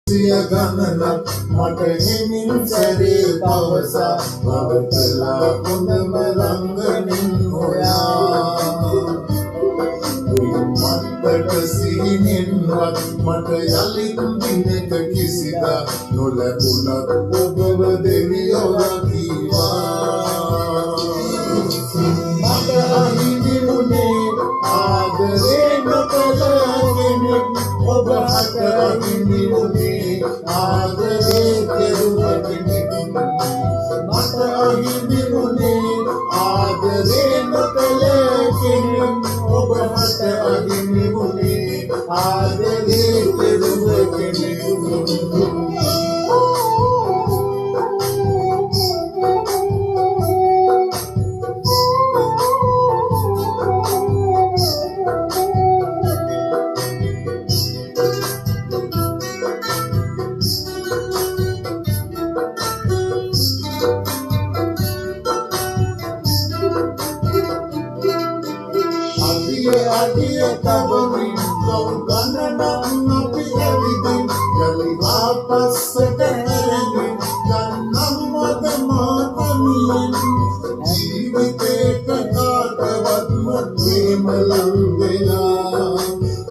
සිය ගණනක් මට හිමින් සැරේ පවසා රවටලා හොඳම රංගනින් හොයා මත්තට සිහිනෙන්වත් මට යලිත් දිනක කිසිදා නොලැබුණත් ඔබව දෙවියෝ රකීවා මට අහිමි වුණේ ආදරේ නොකළ කෙනෙක් ඔබ හට අහිමි වුණේ ආදරේ කෙරුව කෙනෙක් මට අහිමි වුණේ ආදරේ නොකළ කෙනෙක් ඔබ හට අහිමි වුණේ ආදරේ කෙරුව කෙනෙක් Adiye tabamin kau gananam api everything jali vapas seterenin ganam madama kamiyen jive